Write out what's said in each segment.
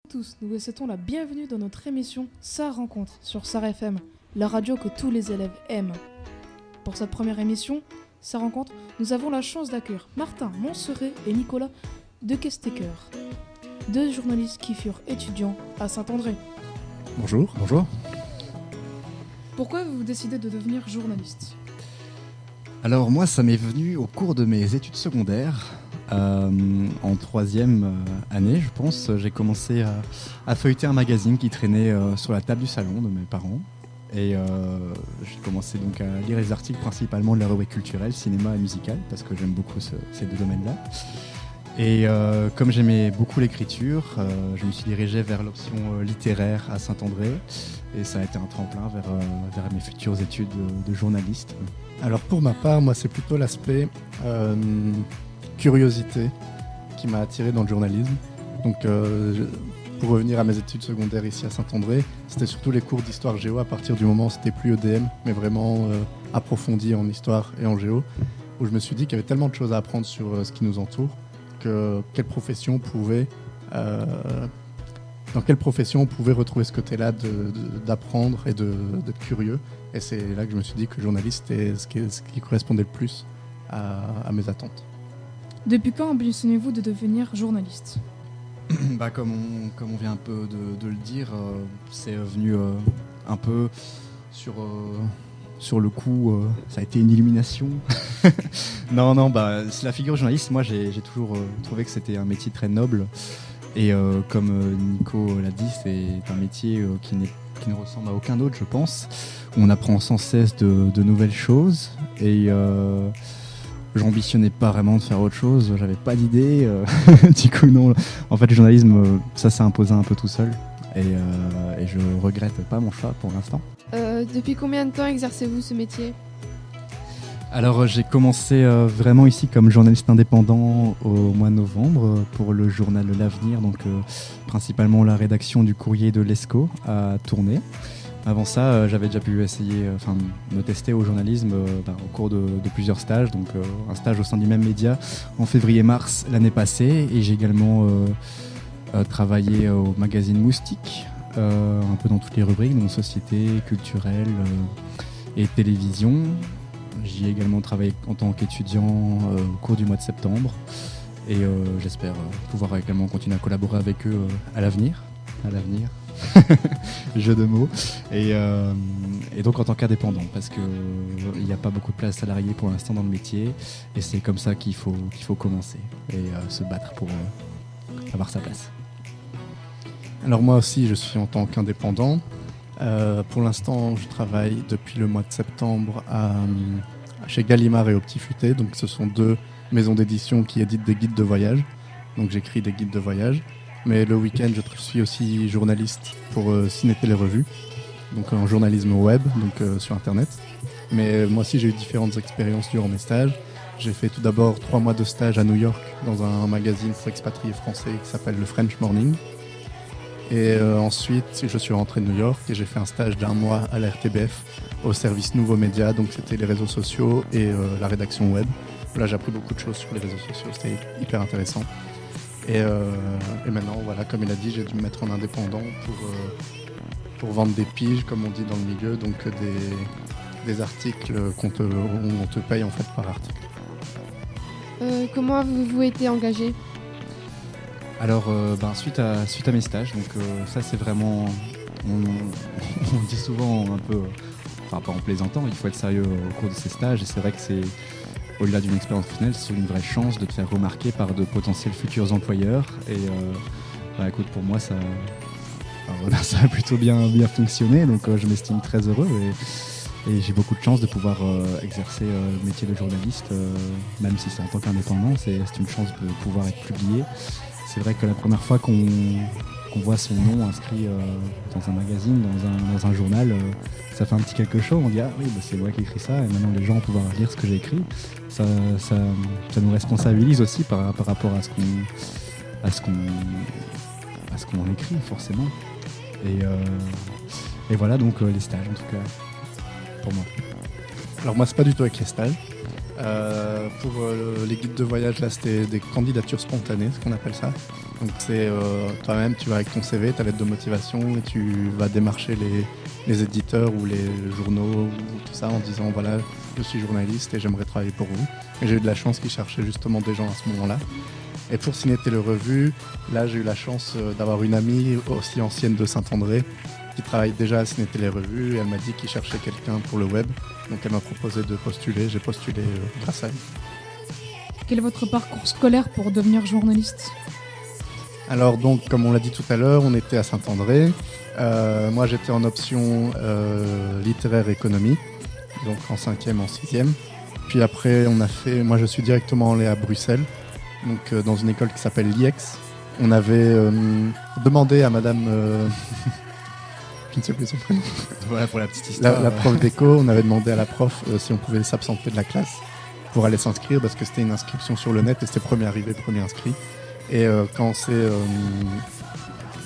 Tous, nous vous souhaitons la bienvenue dans notre émission Sa rencontre sur Sar FM, la radio que tous les élèves aiment. Pour cette première émission, Sa rencontre, nous avons la chance d'accueillir Martin Montseret et Nicolas de Kesteker, deux journalistes qui furent étudiants à Saint-André. Bonjour. Bonjour. Pourquoi avez-vous décidé de devenir journaliste ? Alors moi, ça m'est venu au cours de mes études secondaires. En troisième année, je pense, j'ai commencé à feuilleter un magazine qui traînait sur la table du salon de mes parents. Et j'ai commencé donc à lire les articles principalement de la rubrique culturelle, cinéma et musical, parce que j'aime beaucoup ces deux domaines-là. Et comme j'aimais beaucoup l'écriture, je me suis dirigé vers l'option littéraire à Saint-André. Et ça a été un tremplin vers mes futures études de journaliste. Alors pour ma part, moi c'est plutôt l'aspect curiosité qui m'a attiré dans le journalisme. Donc pour revenir à mes études secondaires ici à Saint-André, c'était surtout les cours d'histoire géo à partir du moment où c'était plus EDM, mais vraiment approfondi en histoire et en géo, où je me suis dit qu'il y avait tellement de choses à apprendre sur ce qui nous entoure, que dans quelle profession on pouvait retrouver ce côté-là d'apprendre et d'être curieux. Et c'est là que je me suis dit que le journaliste était ce qui correspondait le plus à mes attentes. Depuis quand ambitionnez-vous de devenir journaliste ? Comme on vient un peu de le dire, c'est venu un peu sur le coup, ça a été une illumination. Non, c'est la figure journaliste. Moi, j'ai toujours trouvé que c'était un métier très noble. Et comme Nico l'a dit, c'est un métier qui ne ressemble à aucun autre, je pense. On apprend sans cesse de nouvelles choses. Et j'ambitionnais pas vraiment de faire autre chose. J'avais pas d'idée. Du coup, non. En fait, le journalisme, ça s'est imposé un peu tout seul. Et je regrette pas mon choix pour l'instant. Depuis combien de temps exercez-vous ce métier ? Alors j'ai commencé vraiment ici comme journaliste indépendant au mois de novembre pour le journal L'Avenir, donc principalement la rédaction du courrier de l'ESCO à Tournai. Avant ça, j'avais déjà pu me tester au journalisme au cours de plusieurs stages, donc un stage au sein du même média en février-mars l'année passée, et j'ai également travaillé au magazine Moustique, un peu dans toutes les rubriques, donc société, culturelle et télévision. J'y ai également travaillé en tant qu'étudiant au cours du mois de septembre, et j'espère pouvoir également continuer à collaborer avec eux à l'avenir. Jeu de mots. Et donc en tant qu'indépendant, parce qu'il n'y a pas beaucoup de place salariée pour l'instant dans le métier, et c'est comme ça qu'il faut commencer et se battre pour avoir sa place. Alors moi aussi, je suis en tant qu'indépendant. Pour l'instant, je travaille depuis le mois de septembre chez Gallimard et au Petit Futé. Donc, ce sont deux maisons d'édition qui éditent des guides de voyage. Donc, j'écris des guides de voyage. Mais le week-end, je suis aussi journaliste pour Ciné Télé Revue, donc en journalisme web, donc sur Internet. Mais moi aussi, j'ai eu différentes expériences durant mes stages. J'ai fait tout d'abord 3 mois de stage à New York dans un magazine pour expatriés français qui s'appelle le French Morning. Et ensuite, je suis rentré de New York et j'ai fait un stage d'1 mois à la RTBF au service Nouveaux Médias, donc c'était les réseaux sociaux et la rédaction web. Là, j'ai appris beaucoup de choses sur les réseaux sociaux, c'était hyper intéressant. Et maintenant, voilà, comme il a dit, j'ai dû me mettre en indépendant pour vendre des piges, comme on dit dans le milieu, donc des articles où on te paye en fait par article. Comment avez-vous été engagé ? Alors, suite à mes stages, donc ça c'est vraiment, on dit souvent un peu, pas en plaisantant, il faut être sérieux au cours de ces stages, et c'est vrai que c'est, au-delà d'une expérience professionnelle, c'est une vraie chance de te faire remarquer par de potentiels futurs employeurs, et écoute, pour moi ça a plutôt bien fonctionné, donc je m'estime très heureux, et j'ai beaucoup de chance de pouvoir exercer le métier de journaliste, même si c'est en tant qu'indépendant, c'est une chance de pouvoir être publié. C'est vrai que la première fois qu'on voit son nom inscrit dans un magazine, dans un journal, ça fait un petit quelque chose. On dit ah oui, c'est moi qui écris ça, et maintenant les gens vont pouvoir lire ce que j'ai écrit. Ça nous responsabilise aussi par rapport à ce qu'on écrit forcément. Et voilà donc les stages en tout cas pour moi. Alors moi, c'est pas du tout avec les stages. Pour les guides de voyage, là, c'était des candidatures spontanées, ce qu'on appelle ça. Donc c'est toi-même, tu vas avec ton CV, ta lettre de motivation, et tu vas démarcher les éditeurs ou les journaux ou tout ça en disant voilà, je suis journaliste et j'aimerais travailler pour vous. Et j'ai eu de la chance qu'ils cherchaient justement des gens à ce moment-là. Et pour signer Télérevue, là j'ai eu la chance d'avoir une amie aussi ancienne de Saint-André qui travaille déjà à Ciné Télérevue et elle m'a dit qu'il cherchait quelqu'un pour le web. Donc elle m'a proposé de postuler, j'ai postulé grâce à elle. Quel est votre parcours scolaire pour devenir journaliste ? Alors donc, comme on l'a dit tout à l'heure, on était à Saint-André. Moi j'étais en option littéraire économie, donc en 5e, en 6e. Puis après, moi je suis directement allé à Bruxelles, donc dans une école qui s'appelle l'IEX. On avait demandé à madame, je ne sais plus son prénom, Voilà pour la petite histoire. la prof d'éco, on avait demandé à la prof si on pouvait s'absenter de la classe pour aller s'inscrire, parce que c'était une inscription sur le net et c'était premier arrivé, premier inscrit. Et quand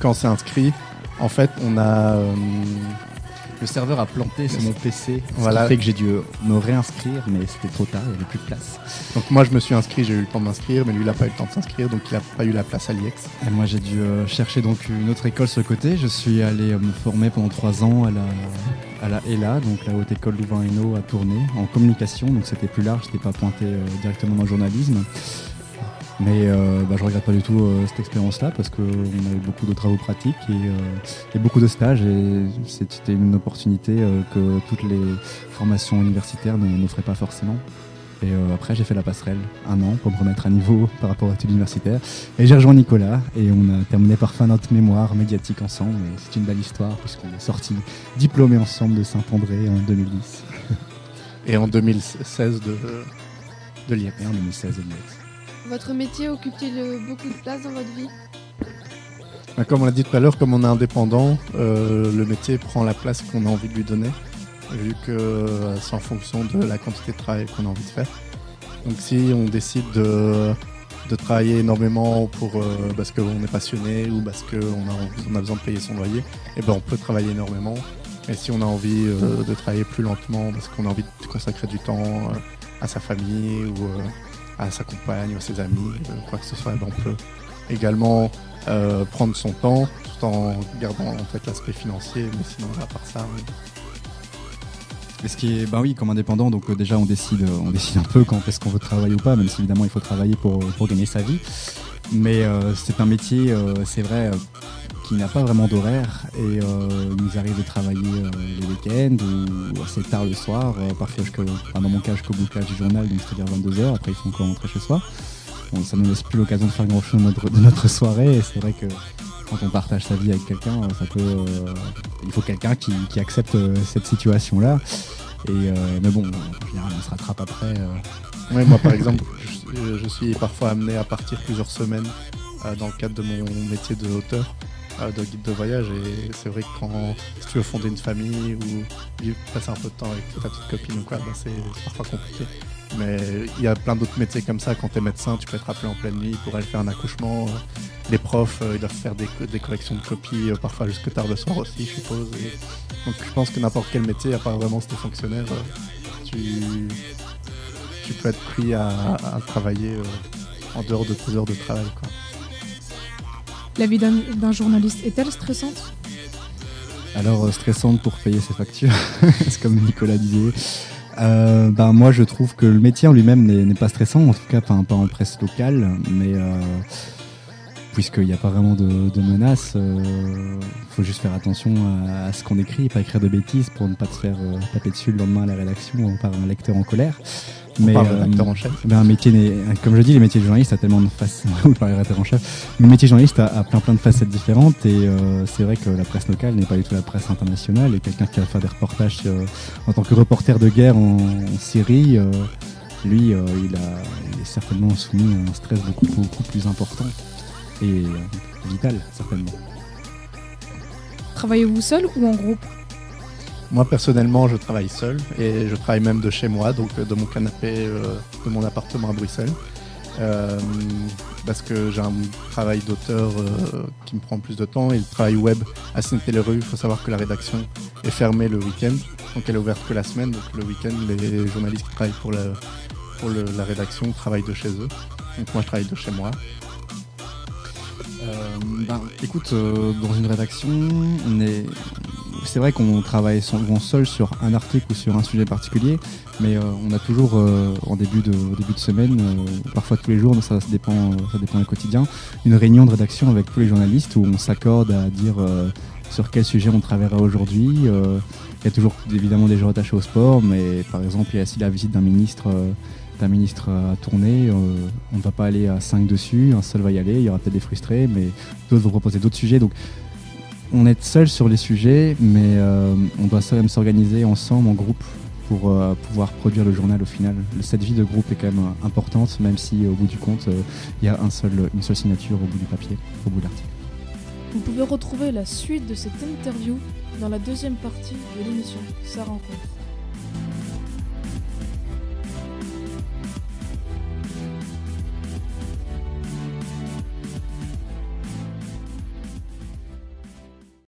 on s'est inscrit, en fait, on a... Le serveur a planté sur mon PC, Voilà. ce qui fait que j'ai dû me réinscrire, mais c'était trop tard, il n'y avait plus de place. Donc moi, je me suis inscrit, j'ai eu le temps de m'inscrire, mais lui, il n'a pas eu le temps de s'inscrire, donc il n'a pas eu la place à l'IEX. Et moi, j'ai dû chercher donc une autre école sur le côté. Je suis allé me former pendant 3 ans à la ELA, donc la Haute École Louvain-Hainaut à Tournai, en communication, donc c'était plus large, je n'étais pas pointé directement dans le journalisme. Mais je regrette pas du tout cette expérience-là parce qu'on a eu beaucoup de travaux pratiques et beaucoup de stages et c'était une opportunité que toutes les formations universitaires n'offraient pas forcément. Et après j'ai fait la passerelle 1 an pour me remettre à niveau par rapport aux études universitaires et j'ai rejoint Nicolas et on a terminé par faire notre mémoire médiatique ensemble et c'est une belle histoire puisqu'on est sortis diplômés ensemble de Saint-André en 2010 Et en 2016 de l'IEX. et en 2016 de l'IEX. Votre métier occupe-t-il beaucoup de place dans votre vie ? Comme on l'a dit tout à l'heure, comme on est indépendant, le métier prend la place qu'on a envie de lui donner, vu que c'est en fonction de la quantité de travail qu'on a envie de faire. Donc si on décide de travailler énormément parce qu'on est passionné ou parce qu'on a besoin de payer son loyer, et ben on peut travailler énormément. Et si on a envie de travailler plus lentement parce qu'on a envie de consacrer du temps à sa famille ou à sa compagne ou à ses amis, quoi que ce soit, ben on peut également prendre son temps tout en gardant en fait l'aspect financier, mais sinon à part ça... Et ce qui est, oui, comme indépendant, donc déjà on décide un peu quand est-ce qu'on veut travailler ou pas, même si évidemment il faut travailler pour gagner sa vie. Mais c'est un métier, c'est vrai, qui n'a pas vraiment d'horaire et il nous arrive de travailler les week-ends ou assez tard le soir, parfois dans mon cas jusqu'au bouclage du journal, donc c'est-à-dire 22h, après il faut encore rentrer chez soi. Bon, ça ne nous laisse plus l'occasion de faire grand-chose de notre soirée et c'est vrai que quand on partage sa vie avec quelqu'un, il faut quelqu'un qui accepte cette situation-là. Mais bon, en général, on se rattrape après. Ouais, moi, par exemple, je suis parfois amené à partir plusieurs semaines dans le cadre de mon métier de auteur, de guide de voyage. Et c'est vrai que si tu veux fonder une famille ou passer un peu de temps avec ta petite copine ou quoi, c'est parfois compliqué. Mais il y a plein d'autres métiers comme ça. Quand tu es médecin, tu peux être appelé en pleine nuit pour aller faire un accouchement. Les profs, ils doivent faire des corrections de copies, parfois jusque tard le soir aussi, je suppose. Donc je pense que n'importe quel métier, à part vraiment si tu es fonctionnaire, tu peux être pris à travailler en dehors de tes heures de travail, quoi. La vie d'un journaliste est-elle stressante ? Alors, stressante pour payer ses factures, c'est comme Nicolas disait. Moi je trouve que le métier en lui-même n'est pas stressant, en tout cas pas en presse locale, mais puisqu'il n'y a pas vraiment de menaces, faut juste faire attention à ce qu'on écrit, pas écrire de bêtises pour ne pas te faire taper dessus le lendemain à la rédaction par un lecteur en colère. Mais rédacteur en chef. Un métier comme je dis, le métier de journaliste a tellement de facettes. Ou par rédacteur en chef. Le métier de journaliste a plein de facettes différentes et c'est vrai que la presse locale n'est pas du tout la presse internationale. Et quelqu'un qui va faire des reportages en tant que reporter de guerre en Syrie, lui, il est certainement soumis à un stress beaucoup plus important et vital certainement. Travaillez-vous seul ou en groupe ? Moi personnellement je travaille seul et je travaille même de chez moi, donc de mon canapé de mon appartement à Bruxelles, parce que j'ai un travail d'auteur qui me prend plus de temps et le travail web à Ciné Télérevue, il faut savoir que la rédaction est fermée le week-end, donc elle est ouverte que la semaine, donc le week-end les journalistes qui travaillent pour la rédaction travaillent de chez eux. Donc moi, je travaille de chez moi. Écoute, dans une rédaction, c'est vrai qu'on travaille souvent seul sur un article ou sur un sujet particulier, mais on a toujours au début de semaine, parfois tous les jours, ça dépend du quotidien, une réunion de rédaction avec tous les journalistes où on s'accorde à dire sur quel sujet on travaillera aujourd'hui. Il y a toujours évidemment des gens attachés au sport, mais par exemple, il y a aussi la visite d'un ministre à tourner, on ne va pas aller à 5 dessus, un seul va y aller, il y aura peut-être des frustrés, mais d'autres vont proposer d'autres sujets. Donc on est seul sur les sujets, mais on doit quand même s'organiser ensemble en groupe pour pouvoir produire le journal au final. Cette vie de groupe est quand même importante, même si au bout du compte, il y a une seule signature au bout du papier, au bout de l'article. Vous pouvez retrouver la suite de cette interview dans la deuxième partie de l'émission Ça rencontre.